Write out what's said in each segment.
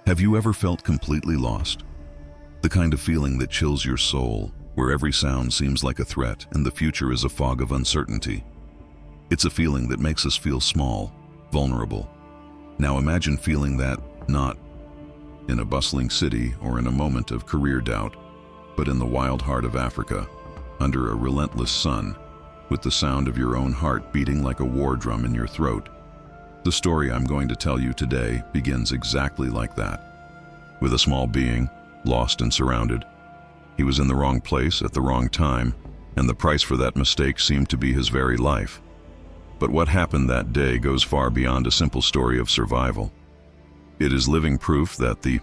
Have you ever felt completely lost? The kind of feeling that chills your soul, where every sound seems like a threat and the future is a fog of uncertainty. It's a feeling that makes us feel small, vulnerable. Now imagine feeling that, not in a bustling city or in a moment of career doubt, but in the wild heart of Africa, under a relentless sun, with the sound of your own heart beating like a war drum in your throat. The story I'm going to tell you today begins exactly like that. With a small being, lost and surrounded. He was in the wrong place at the wrong time, and the price for that mistake seemed to be his very life. But what happened that day goes far beyond a simple story of survival. It is living proof that the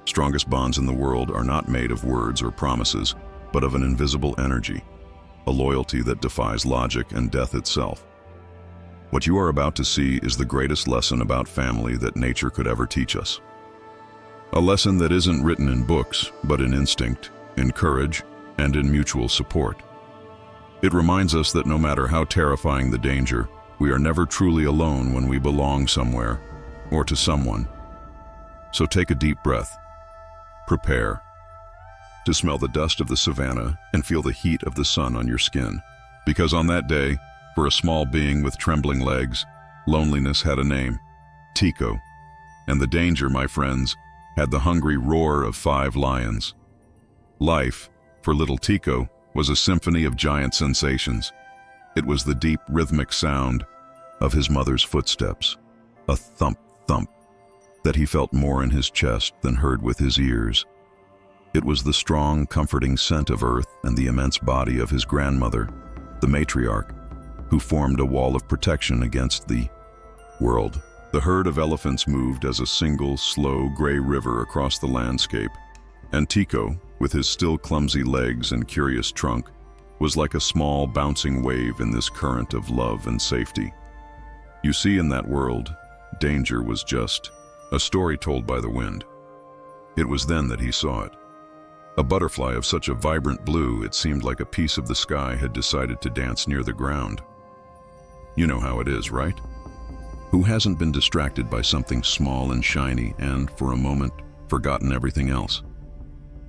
strongest bonds in the world are not made of words or promises, but of an invisible energy, a loyalty that defies logic and death itself. What you are about to see is the greatest lesson about family that nature could ever teach us. A lesson that isn't written in books, but in instinct, in courage, and in mutual support. It reminds us that no matter how terrifying the danger, we are never truly alone when we belong somewhere, or to someone. So take a deep breath. Prepare to smell the dust of the savannah and feel the heat of the sun on your skin. Because on that day, for a small being with trembling legs, loneliness had a name, Tico. And the danger, my friends, had the hungry roar of 5 lions. Life, for little Tico, was a symphony of giant sensations. It was the deep, rhythmic sound of his mother's footsteps, a thump, thump, that he felt more in his chest than heard with his ears. It was the strong, comforting scent of earth and the immense body of his grandmother, the matriarch, who formed a wall of protection against the world. The herd of elephants moved as a single, slow, gray river across the landscape, and Tico, with his still clumsy legs and curious trunk, was like a small, bouncing wave in this current of love and safety. You see, in that world, danger was just a story told by the wind. It was then that he saw it. A butterfly of such a vibrant blue it seemed like a piece of the sky had decided to dance near the ground. You know how it is, right? Who hasn't been distracted by something small and shiny and, for a moment, forgotten everything else?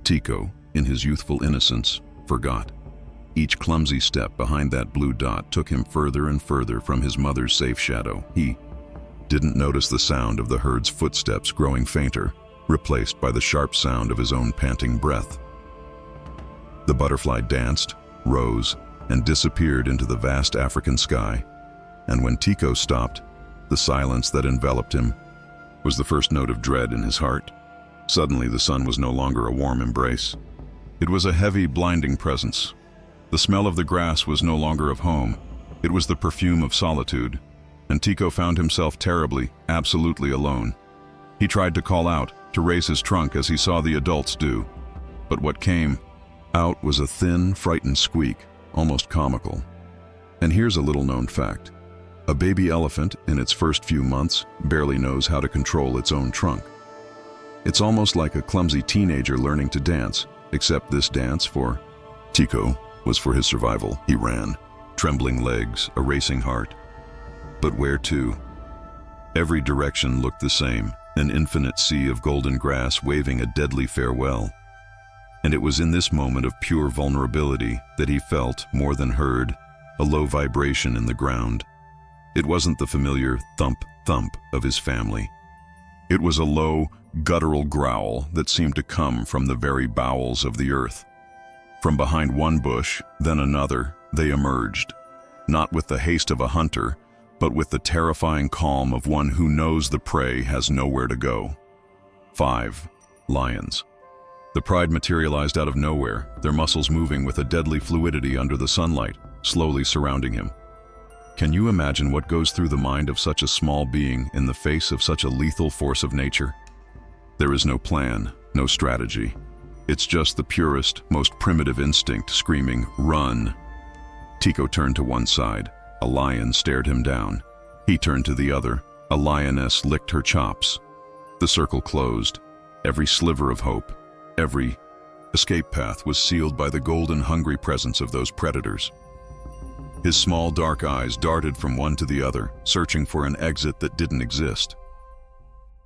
Tico, in his youthful innocence, forgot. Each clumsy step behind that blue dot took him further and further from his mother's safe shadow. He didn't notice the sound of the herd's footsteps growing fainter, replaced by the sharp sound of his own panting breath. The butterfly danced, rose, and disappeared into the vast African sky. And when Tico stopped, the silence that enveloped him was the first note of dread in his heart. Suddenly, the sun was no longer a warm embrace. It was a heavy, blinding presence. The smell of the grass was no longer of home. It was the perfume of solitude. And Tico found himself terribly, absolutely alone. He tried to call out, to raise his trunk as he saw the adults do. But what came out was a thin, frightened squeak, almost comical. And here's a little-known fact. A baby elephant, in its first few months, barely knows how to control its own trunk. It's almost like a clumsy teenager learning to dance, except this dance for Tico was for his survival. He ran, trembling legs, a racing heart. But where to? Every direction looked the same, an infinite sea of golden grass waving a deadly farewell. And it was in this moment of pure vulnerability that he felt, more than heard, a low vibration in the ground. It wasn't the familiar thump, thump of his family. It was a low, guttural growl that seemed to come from the very bowels of the earth. From behind one bush, then another, they emerged, not with the haste of a hunter, but with the terrifying calm of one who knows the prey has nowhere to go. 5 lions. The pride materialized out of nowhere, their muscles moving with a deadly fluidity under the sunlight, slowly surrounding him. Can you imagine what goes through the mind of such a small being in the face of such a lethal force of nature? There is no plan, no strategy. It's just the purest, most primitive instinct screaming, "Run!" Tico turned to one side. A lion stared him down. He turned to the other. A lioness licked her chops. The circle closed. Every sliver of hope, every escape path was sealed by the golden, hungry presence of those predators. His small, dark eyes darted from one to the other, searching for an exit that didn't exist.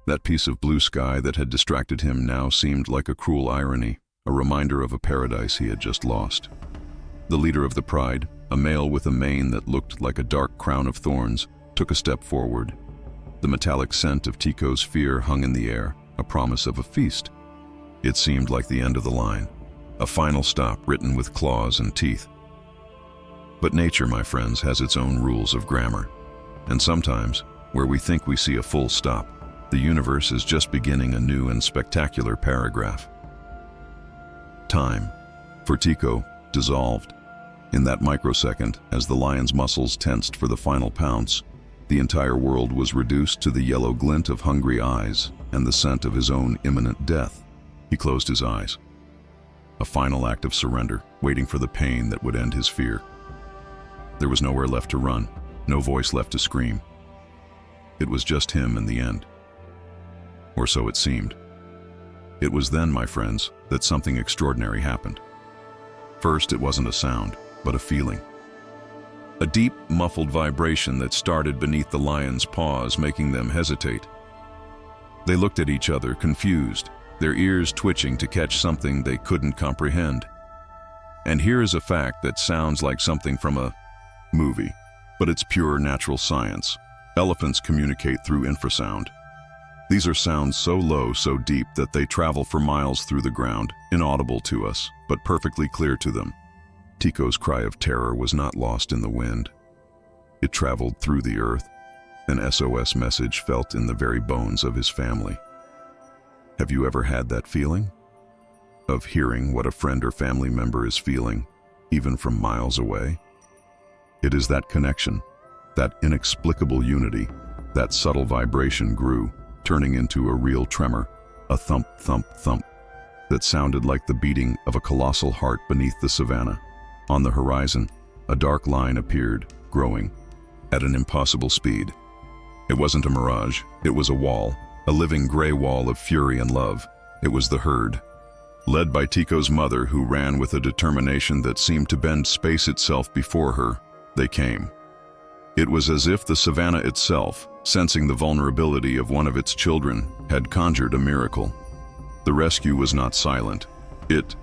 That piece of blue sky that had distracted him now seemed like a cruel irony, a reminder of a paradise he had just lost. The leader of the pride, a male with a mane that looked like a dark crown of thorns, took a step forward. The metallic scent of Tico's fear hung in the air, a promise of a feast. It seemed like the end of the line, a final stop written with claws and teeth. But nature, my friends, has its own rules of grammar. And sometimes, where we think we see a full stop, the universe is just beginning a new and spectacular paragraph. Time, for Tico, dissolved. In that microsecond, as the lion's muscles tensed for the final pounce, the entire world was reduced to the yellow glint of hungry eyes and the scent of his own imminent death. He closed his eyes. A final act of surrender, waiting for the pain that would end his fear. There was nowhere left to run, no voice left to scream. It was just him in the end. Or so it seemed. It was then, my friends, that something extraordinary happened. First, it wasn't a sound, but a feeling. A deep, muffled vibration that started beneath the lion's paws, making them hesitate. They looked at each other, confused, their ears twitching to catch something they couldn't comprehend. And here is a fact that sounds like something from a movie, but it's pure natural science. Elephants communicate through infrasound. These are sounds so low, so deep that they travel for miles through the ground, inaudible to us, but perfectly clear to them. Tico's cry of terror was not lost in the wind. It traveled through the earth, an SOS message felt in the very bones of his family. Have you ever had that feeling? Of hearing what a friend or family member is feeling, even from miles away? It is that connection, that inexplicable unity, that subtle vibration grew, turning into a real tremor, a thump, thump, thump, that sounded like the beating of a colossal heart beneath the savannah. On the horizon, a dark line appeared, growing, at an impossible speed. It wasn't a mirage, it was a wall, a living gray wall of fury and love. It was the herd. Led by Tico's mother, who ran with a determination that seemed to bend space itself before her, they came. It was as if the savannah itself, sensing the vulnerability of one of its children, had conjured a miracle. The rescue was not silent. It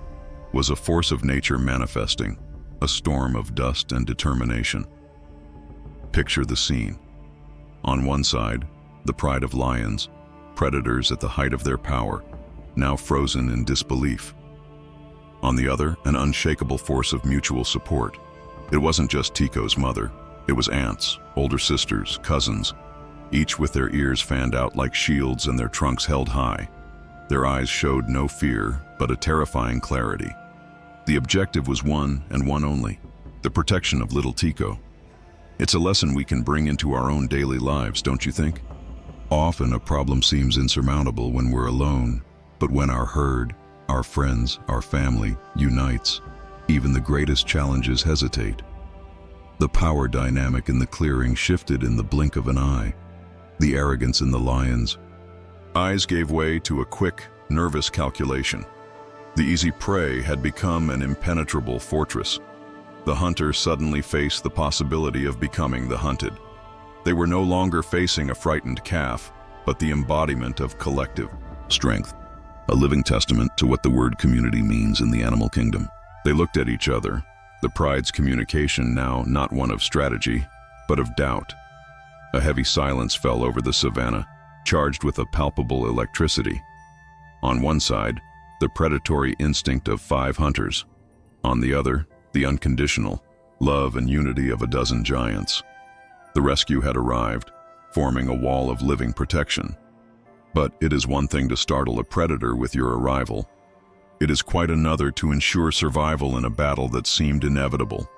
was a force of nature manifesting, a storm of dust and determination. Picture the scene. On one side, the pride of lions, predators at the height of their power, now frozen in disbelief. On the other, an unshakable force of mutual support. It wasn't just Tico's mother. It was aunts, older sisters, cousins, each with their ears fanned out like shields and their trunks held high. Their eyes showed no fear, but a terrifying clarity. The objective was one and one only, the protection of little Tico. It's a lesson we can bring into our own daily lives, don't you think? Often a problem seems insurmountable when we're alone, but when our herd, our friends, our family unites, even the greatest challenges hesitate. The power dynamic in the clearing shifted in the blink of an eye. The arrogance in the lions' eyes gave way to a quick, nervous calculation. The easy prey had become an impenetrable fortress. The hunter suddenly faced the possibility of becoming the hunted. They were no longer facing a frightened calf, but the embodiment of collective strength, a living testament to what the word community means in the animal kingdom. They looked at each other, the pride's communication now not one of strategy, but of doubt. A heavy silence fell over the savannah, charged with a palpable electricity. On one side, the predatory instinct of 5 hunters. On the other, the unconditional love and unity of a dozen giants. The rescue had arrived, forming a wall of living protection. But it is one thing to startle a predator with your arrival. It is quite another to ensure survival in a battle that seemed inevitable.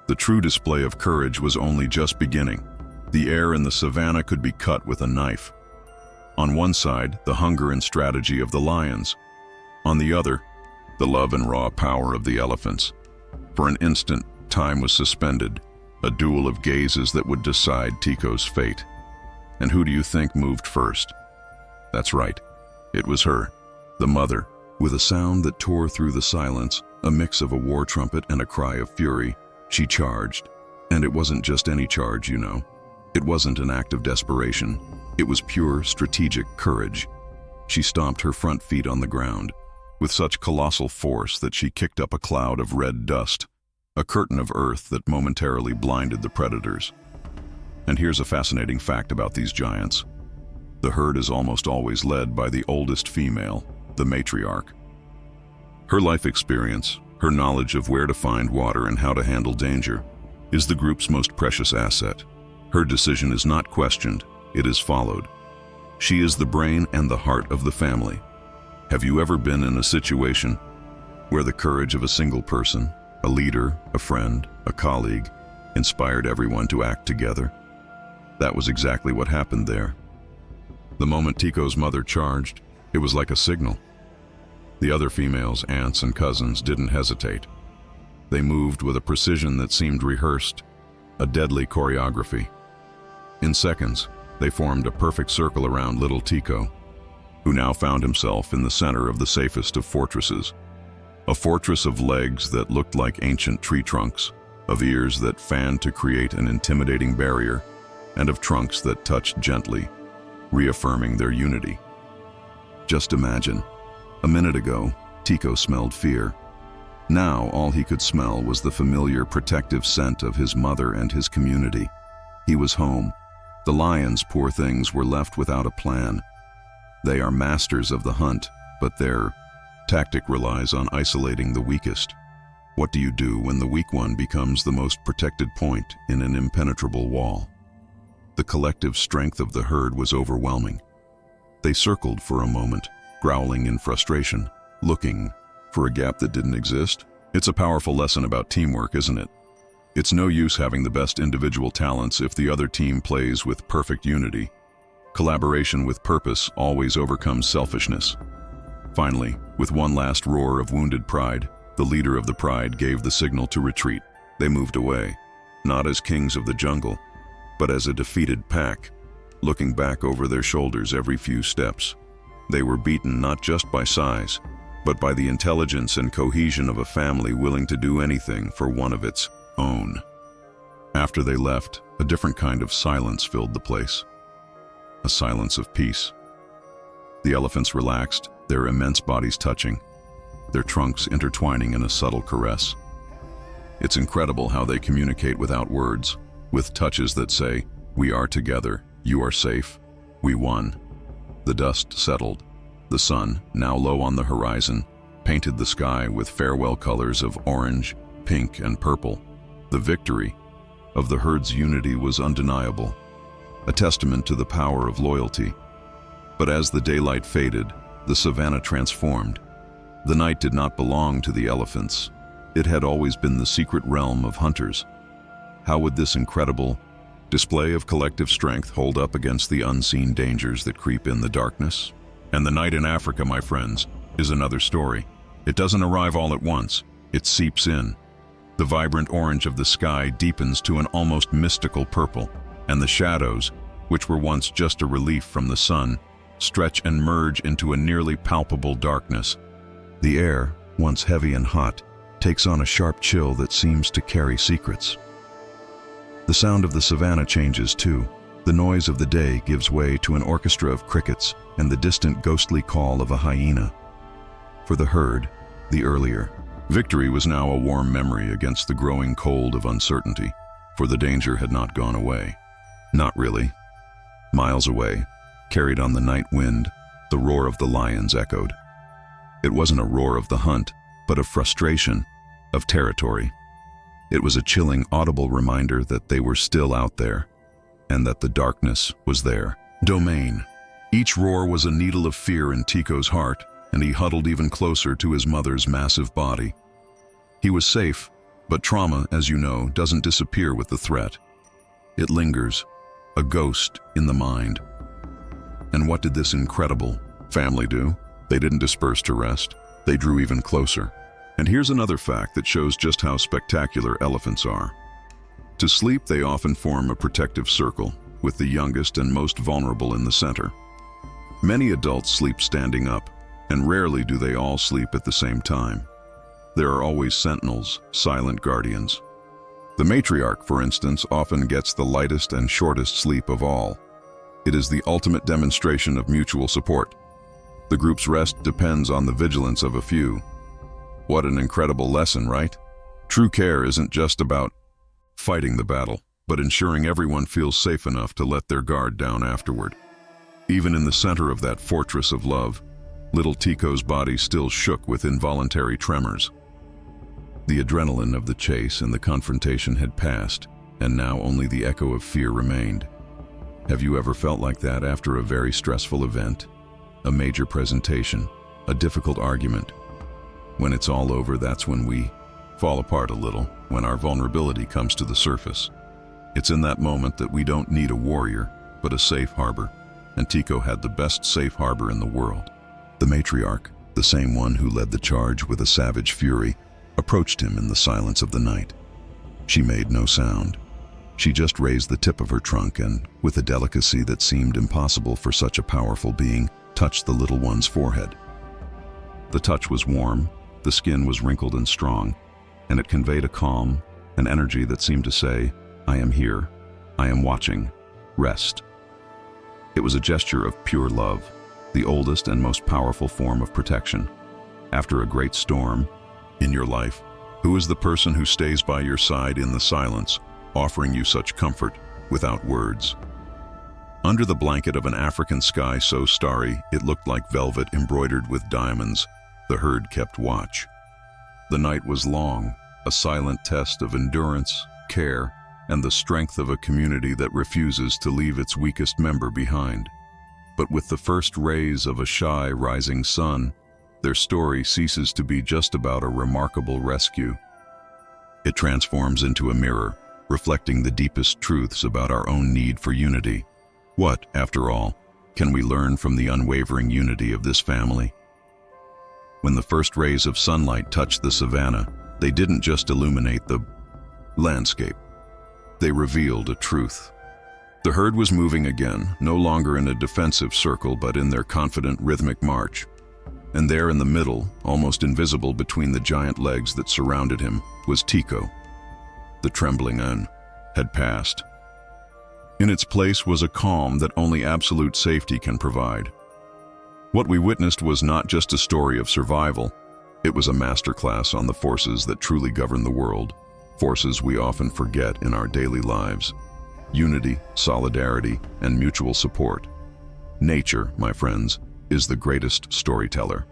The true display of courage was only just beginning. The air in the savannah could be cut with a knife. On one side, the hunger and strategy of the lions. On the other, the love and raw power of the elephants. For an instant, time was suspended, a duel of gazes that would decide Tico's fate. And who do you think moved first? That's right, it was her, the mother. With a sound that tore through the silence, a mix of a war trumpet and a cry of fury, she charged. And it wasn't just any charge, you know. It wasn't an act of desperation. It was pure, strategic courage. She stomped her front feet on the ground with such colossal force that she kicked up a cloud of red dust, a curtain of earth that momentarily blinded the predators. And here's a fascinating fact about these giants. The herd is almost always led by the oldest female, the matriarch. Her life experience, her knowledge of where to find water and how to handle danger, is the group's most precious asset. Her decision is not questioned, it is followed. She is the brain and the heart of the family. Have you ever been in a situation where the courage of a single person, a leader, a friend, a colleague, inspired everyone to act together? That was exactly what happened there. The moment Tico's mother charged, it was like a signal. The other females, aunts and cousins, didn't hesitate. They moved with a precision that seemed rehearsed, a deadly choreography. In seconds, they formed a perfect circle around little Tico, who now found himself in the center of the safest of fortresses. A fortress of legs that looked like ancient tree trunks, of ears that fanned to create an intimidating barrier, and of trunks that touched gently, reaffirming their unity. Just imagine, a minute ago, Tico smelled fear. Now all he could smell was the familiar protective scent of his mother and his community. He was home. The lions, poor things, were left without a plan. They are masters of the hunt, but their tactic relies on isolating the weakest. What do you do when the weak one becomes the most protected point in an impenetrable wall? The collective strength of the herd was overwhelming. They circled for a moment, growling in frustration, looking for a gap that didn't exist. It's a powerful lesson about teamwork, isn't it? It's no use having the best individual talents if the other team plays with perfect unity. Collaboration with purpose always overcomes selfishness. Finally, with one last roar of wounded pride, the leader of the pride gave the signal to retreat. They moved away, not as kings of the jungle, but as a defeated pack, looking back over their shoulders every few steps. They were beaten not just by size, but by the intelligence and cohesion of a family willing to do anything for one of its own. After they left, a different kind of silence filled the place. A silence of peace. The elephants relaxed, their immense bodies touching, their trunks intertwining in a subtle caress. It's incredible how they communicate without words, with touches that say, "We are together, you are safe, we won." The dust settled. The sun, now low on the horizon, painted the sky with farewell colors of orange, pink, and purple. The victory of the herd's unity was undeniable, a testament to the power of loyalty. But as the daylight faded, the savanna transformed. The night did not belong to the elephants. It had always been the secret realm of hunters. How would this incredible display of collective strength hold up against the unseen dangers that creep in the darkness? And the night in Africa, my friends, is another story. It doesn't arrive all at once. It seeps in. The vibrant orange of the sky deepens to an almost mystical purple, and the shadows, which were once just a relief from the sun, stretch and merge into a nearly palpable darkness. The air, once heavy and hot, takes on a sharp chill that seems to carry secrets. The sound of the savanna changes too. The noise of the day gives way to an orchestra of crickets and the distant ghostly call of a hyena. For the herd, the earlier victory was now a warm memory against the growing cold of uncertainty, for the danger had not gone away. Not really. Miles away, carried on the night wind, the roar of the lions echoed. It wasn't a roar of the hunt, but of frustration, of territory. It was a chilling, audible reminder that they were still out there, and that the darkness was their domain. Each roar was a needle of fear in Tico's heart, and he huddled even closer to his mother's massive body. He was safe, but trauma, as you know, doesn't disappear with the threat. It lingers, a ghost in the mind. And what did this incredible family do? They didn't disperse to rest. They drew even closer. And here's another fact that shows just how spectacular elephants are. To sleep, they often form a protective circle, with the youngest and most vulnerable in the center. Many adults sleep standing up, and rarely do they all sleep at the same time. There are always sentinels, silent guardians. The matriarch, for instance, often gets the lightest and shortest sleep of all. It is the ultimate demonstration of mutual support. The group's rest depends on the vigilance of a few. What an incredible lesson, right? True care isn't just about fighting the battle, but ensuring everyone feels safe enough to let their guard down afterward. Even in the center of that fortress of love, little Tico's body still shook with involuntary tremors. The adrenaline of the chase and the confrontation had passed, and now only the echo of fear remained. Have you ever felt like that after a very stressful event? A major presentation, a difficult argument. When it's all over, that's when we fall apart a little, when our vulnerability comes to the surface. It's in that moment that we don't need a warrior, but a safe harbor, and Tico had the best safe harbor in the world. The matriarch, the same one who led the charge with a savage fury, approached him in the silence of the night. She made no sound. She just raised the tip of her trunk and, with a delicacy that seemed impossible for such a powerful being, touched the little one's forehead. The touch was warm, the skin was wrinkled and strong, and it conveyed a calm, an energy that seemed to say, "I am here, I am watching, rest." It was a gesture of pure love, the oldest and most powerful form of protection. After a great storm in your life, who is the person who stays by your side in the silence, offering you such comfort without words? Under the blanket of an African sky so starry it looked like velvet embroidered with diamonds, the herd kept watch. The night was long, a silent test of endurance, care, and the strength of a community that refuses to leave its weakest member behind. But with the first rays of a shy rising sun, their story ceases to be just about a remarkable rescue. It transforms into a mirror, reflecting the deepest truths about our own need for unity. What, after all, can we learn from the unwavering unity of this family? When the first rays of sunlight touched the savannah, they didn't just illuminate the landscape. They revealed a truth. The herd was moving again, no longer in a defensive circle but in their confident rhythmic march. And there in the middle, almost invisible between the giant legs that surrounded him, was Tico. The trembling had passed. In its place was a calm that only absolute safety can provide. What we witnessed was not just a story of survival, it was a masterclass on the forces that truly govern the world, forces we often forget in our daily lives. Unity, solidarity, and mutual support. Nature, my friends, is the greatest storyteller,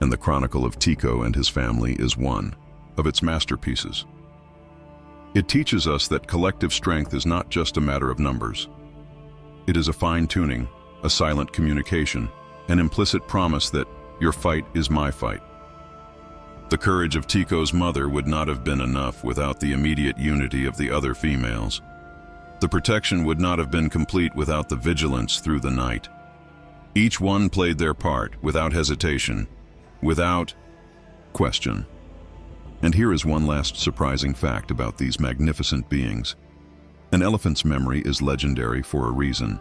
and the chronicle of Tico and his family is one of its masterpieces. It teaches us that collective strength is not just a matter of numbers. It is a fine-tuning, a silent communication, an implicit promise that your fight is my fight. The courage of Tico's mother would not have been enough without the immediate unity of the other females. The protection would not have been complete without the vigilance through the night. Each one played their part without hesitation, without question. And here is one last surprising fact about these magnificent beings. An elephant's memory is legendary for a reason.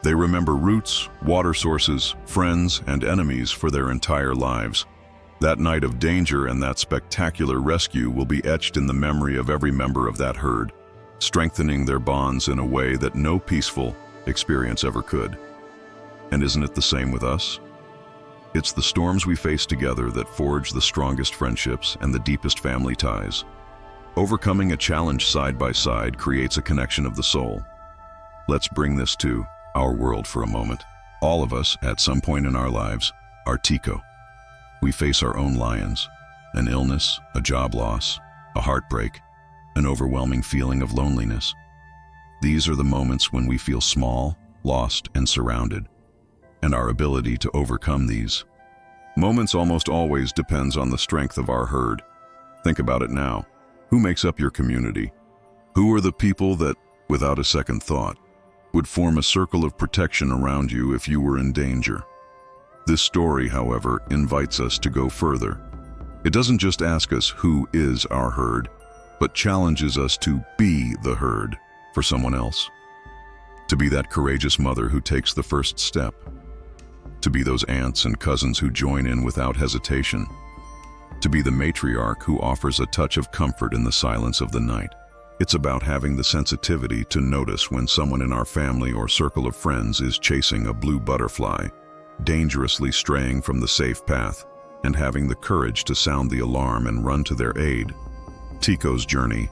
They remember roots, water sources, friends, and enemies for their entire lives. That night of danger and that spectacular rescue will be etched in the memory of every member of that herd, strengthening their bonds in a way that no peaceful experience ever could. And isn't it the same with us? It's the storms we face together that forge the strongest friendships and the deepest family ties. Overcoming a challenge side by side creates a connection of the soul. Let's bring this to our world for a moment. All of us, at some point in our lives, are Tico. We face our own lions, an illness, a job loss, a heartbreak, an overwhelming feeling of loneliness. These are the moments when we feel small, lost, and surrounded. And our ability to overcome these moments almost always depends on the strength of our herd. Think about it now. Who makes up your community? Who are the people that, without a second thought, would form a circle of protection around you if you were in danger? This story, however, invites us to go further. It doesn't just ask us who is our herd, but challenges us to be the herd for someone else. To be that courageous mother who takes the first step. To be those aunts and cousins who join in without hesitation. To be the matriarch who offers a touch of comfort in the silence of the night. It's about having the sensitivity to notice when someone in our family or circle of friends is chasing a blue butterfly, dangerously straying from the safe path, and having the courage to sound the alarm and run to their aid. Tico's journey,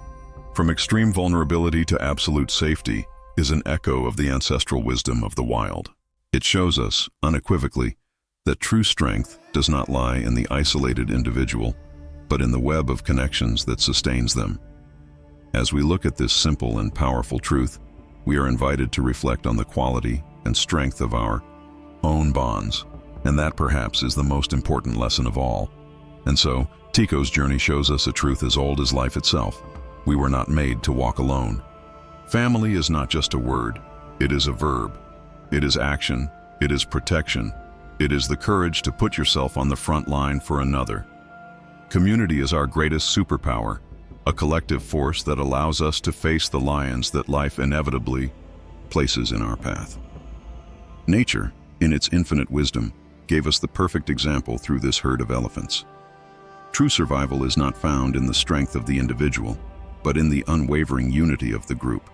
from extreme vulnerability to absolute safety, is an echo of the ancestral wisdom of the wild. It shows us, unequivocally, that true strength does not lie in the isolated individual, but in the web of connections that sustains them. As we look at this simple and powerful truth, we are invited to reflect on the quality and strength of our own bonds, and that perhaps is the most important lesson of all. And so, Tico's journey shows us a truth as old as life itself. We were not made to walk alone. Family is not just a word, it is a verb. It is action, it is protection, it is the courage to put yourself on the front line for another. Community is our greatest superpower, a collective force that allows us to face the lions that life inevitably places in our path. Nature, in its infinite wisdom, gave us the perfect example through this herd of elephants. True survival is not found in the strength of the individual, but in the unwavering unity of the group.